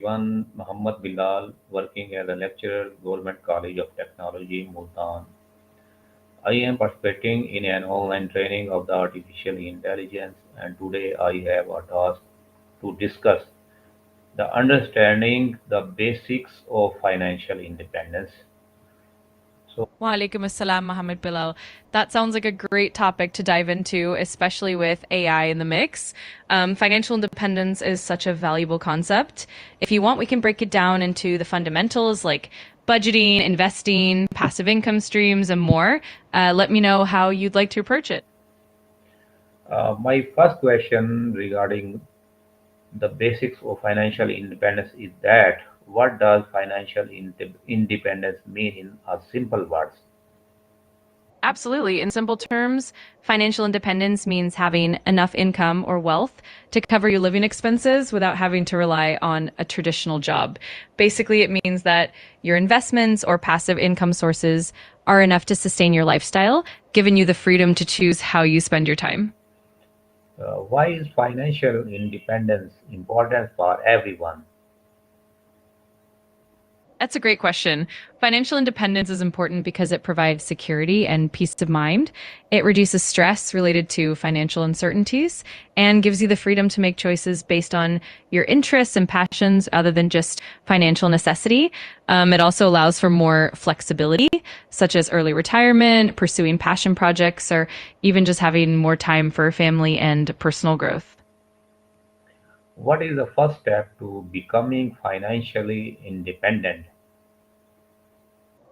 everyone. Muhammad Bilal, working as a lecturer, Government College of Technology, Multan. I am participating in an online training of the artificial intelligence, and today I have a task to discuss the understanding the basics of financial independence. So, Wa alaikum assalam, Muhammad Bilal. That sounds like a great topic to dive into, especially with AI in the mix. Financial independence is such a valuable concept. If you want, we can break it down into the fundamentals like budgeting, investing, passive income streams, and more. Let me know how you'd like to approach it. my first question regarding the basics of financial independence is that what does independence mean in a simple words? Absolutely. In simple terms, financial independence means having enough income or wealth to cover your living expenses without having to rely on a traditional job. Basically, it means that your investments or passive income sources are enough to sustain your lifestyle, giving you the freedom to choose how you spend your time. Why is financial independence important for everyone? That's a great question. Financial independence is important because it provides security and peace of mind. It reduces stress related to financial uncertainties and gives you the freedom to make choices based on your interests and passions other than just financial necessity. It also allows for more flexibility, such as early retirement, pursuing passion projects, or even just having more time for family and personal growth. What is the first step to becoming financially independent?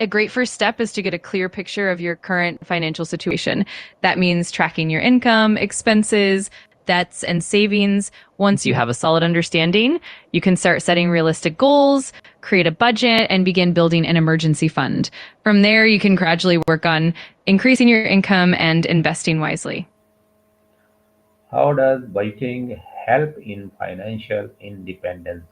A great first step is to get a clear picture of your current financial situation. That means tracking your income, expenses, debts, and savings. Once you have a solid understanding, you can start setting realistic goals, create a budget, and begin building an emergency fund. From there, you can gradually work on increasing your income and investing wisely. How does budgeting help in financial independence?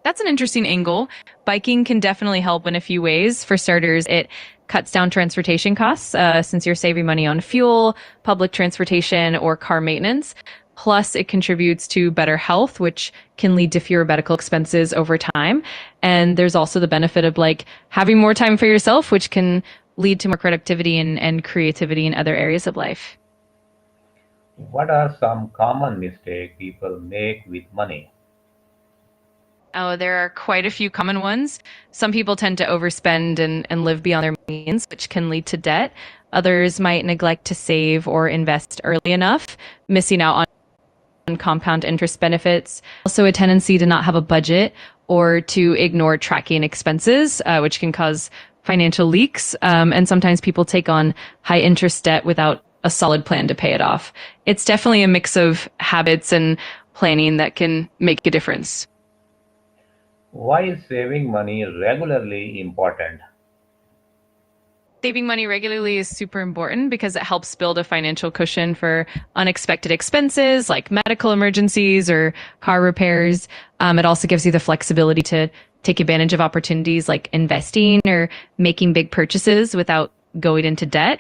That's an interesting angle. Biking can definitely help in a few ways. For starters, it cuts down transportation costs since you're saving money on fuel, public transportation, or car maintenance. Plus, it contributes to better health, which can lead to fewer medical expenses over time. And there's also the benefit of like having more time for yourself, which can lead to more productivity and creativity in other areas of life. What are some common mistakes people make with money? Oh, there are quite a few common ones. Some people tend to overspend and live beyond their means, which can lead to debt. Others might neglect to save or invest early enough, missing out on compound interest benefits. Also, a tendency to not have a budget or to ignore tracking expenses, which can cause financial leaks. And sometimes people take on high interest debt without a solid plan to pay it off. It's definitely a mix of habits and planning that can make a difference. Why is saving money regularly important? Saving money regularly is super important because it helps build a financial cushion for unexpected expenses like medical emergencies or car repairs. It also gives you the flexibility to take advantage of opportunities like investing or making big purchases without going into debt.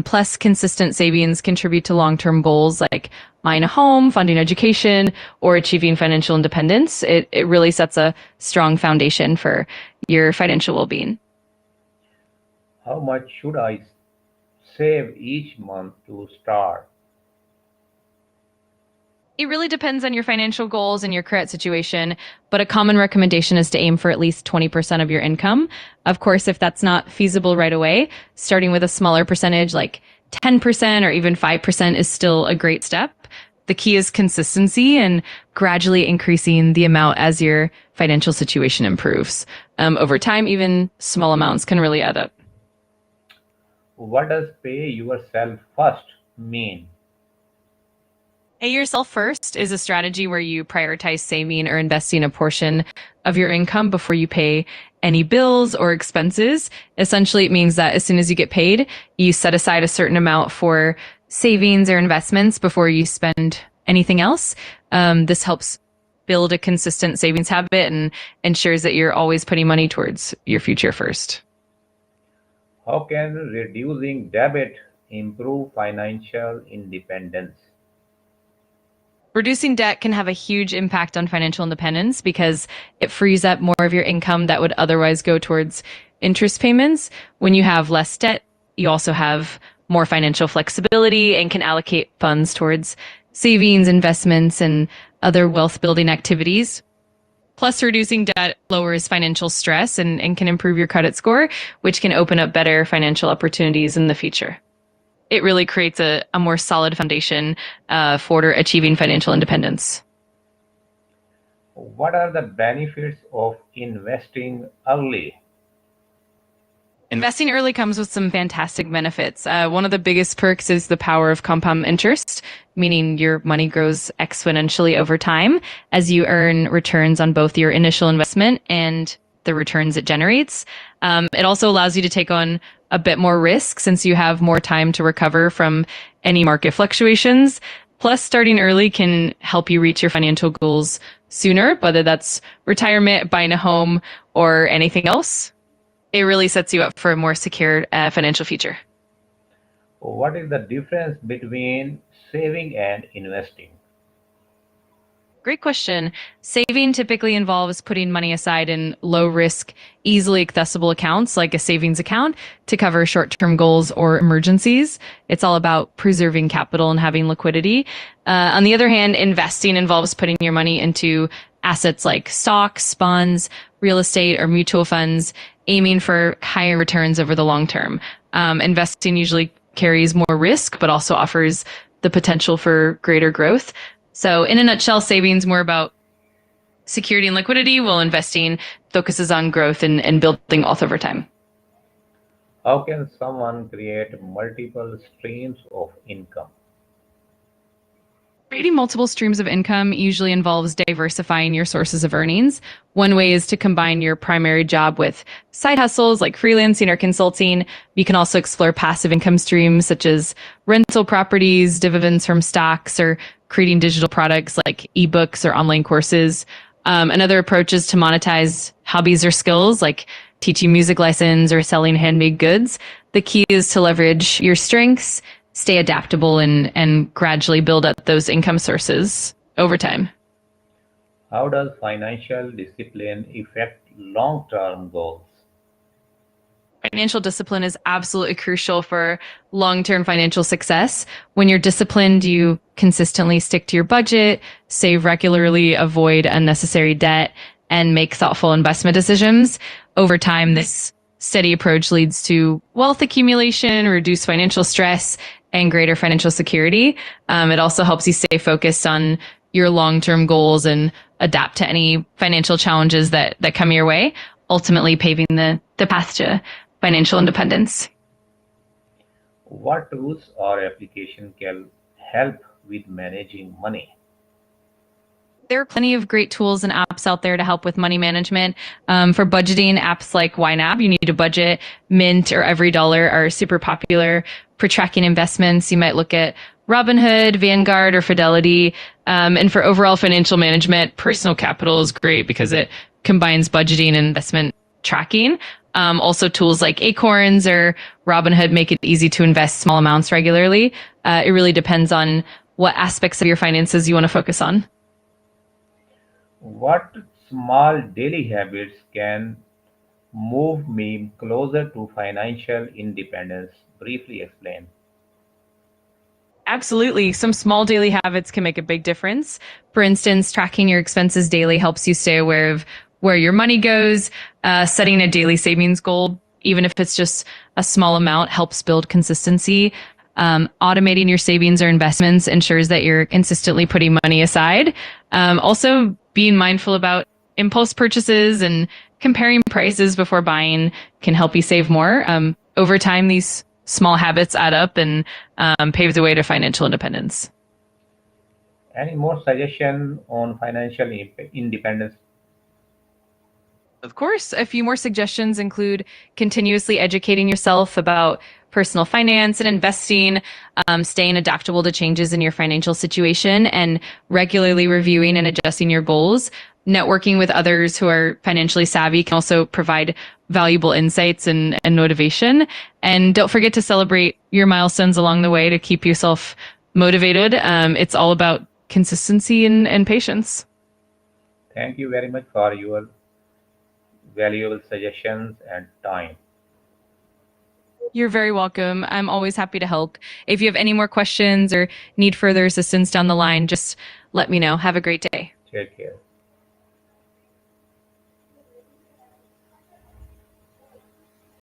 Plus, consistent savings contribute to long term goals like buying a home, funding education, or achieving financial independence. It really sets a strong foundation for your financial well being. How much should I save each month to start? It really depends on your financial goals and your current situation, but a common recommendation is to aim for at least 20% of your income. Of course, if that's not feasible right away, starting with a smaller percentage like 10% or even 5% is still a great step. The key is consistency and gradually increasing the amount as your financial situation improves. Over time, even small amounts can really add up. What does pay yourself first mean? Pay yourself first is a strategy where you prioritize saving or investing a portion of your income before you pay any bills or expenses. Essentially, it means that as soon as you get paid, you set aside a certain amount for savings or investments before you spend anything else. This helps build a consistent savings habit and ensures that you're always putting money towards your future first. How can reducing debt improve financial independence? Reducing debt can have a huge impact on financial independence because it frees up more of your income that would otherwise go towards interest payments. When you have less debt, you also have more financial flexibility and can allocate funds towards savings, investments, and other wealth building activities. Plus, reducing debt lowers financial stress and can improve your credit score, which can open up better financial opportunities in the future. It really creates a more solid foundation for achieving financial independence. What are the benefits of investing early? Investing early comes with some fantastic benefits. One of the biggest perks is the power of compound interest, meaning your money grows exponentially over time as you earn returns on both your initial investment and the returns it generates. It also allows you to take on a bit more risk since you have more time to recover from any market fluctuations. Plus, starting early can help you reach your financial goals sooner, whether that's retirement, buying a home, or anything else. It really sets you up for a more secure financial future. What is the difference between saving and investing? Great question. Saving typically involves putting money aside in low risk, easily accessible accounts like a savings account to cover short term goals or emergencies. It's all about preserving capital and having liquidity. On the other hand, investing involves putting your money into assets like stocks, bonds, real estate, or mutual funds, aiming for higher returns over the long term. Investing usually carries more risk, but also offers the potential for greater growth. So in a nutshell, savings more about security and liquidity, while investing focuses on growth and building wealth over time. How can someone create multiple streams of income? Creating multiple streams of income usually involves diversifying your sources of earnings. One way is to combine your primary job with side hustles like freelancing or consulting. You can also explore passive income streams such as rental properties, dividends from stocks, or creating digital products like ebooks or online courses. Another approach is to monetize hobbies or skills like teaching music lessons or selling handmade goods. The key is to leverage your strengths, stay adaptable, and gradually build up those income sources over time. How does financial discipline affect long term goals? Financial discipline is absolutely crucial for long-term financial success. When you're disciplined, you consistently stick to your budget, save regularly, avoid unnecessary debt, and make thoughtful investment decisions. Over time, this steady approach leads to wealth accumulation, reduced financial stress, and greater financial security. It also helps you stay focused on your long-term goals and adapt to any financial challenges that come your way, ultimately paving the path to financial independence. What tools or application can help with managing money? There are plenty of great tools and apps out there to help with money management. For budgeting, apps like YNAB, you need a budget. Mint or Every Dollar are super popular. For tracking investments, you might look at Robinhood, Vanguard, or Fidelity. And for overall financial management, Personal Capital is great because it combines budgeting and investment tracking. Also, tools like Acorns or Robinhood make it easy to invest small amounts regularly. It really depends on what aspects of your finances you want to focus on. What small daily habits can move me closer to financial independence? Briefly explain. Absolutely. Some small daily habits can make a big difference. For instance, tracking your expenses daily helps you stay aware of where your money goes. Setting a daily savings goal, even if it's just a small amount, helps build consistency. Automating your savings or investments ensures that you're consistently putting money aside. Also, being mindful about impulse purchases and comparing prices before buying can help you save more. Over time, these small habits add up and pave the way to financial independence. Any more suggestion on financial independence? Of course, a few more suggestions include continuously educating yourself about personal finance and investing, staying adaptable to changes in your financial situation, and regularly reviewing and adjusting your goals. Networking with others who are financially savvy can also provide valuable insights and motivation. And don't forget to celebrate your milestones along the way to keep yourself motivated. It's all about consistency and patience. Thank you very much for your valuable suggestions and time. You're very welcome. I'm always happy to help. If you have any more questions or need further assistance down the line, just let me know. Have a great day. Take care.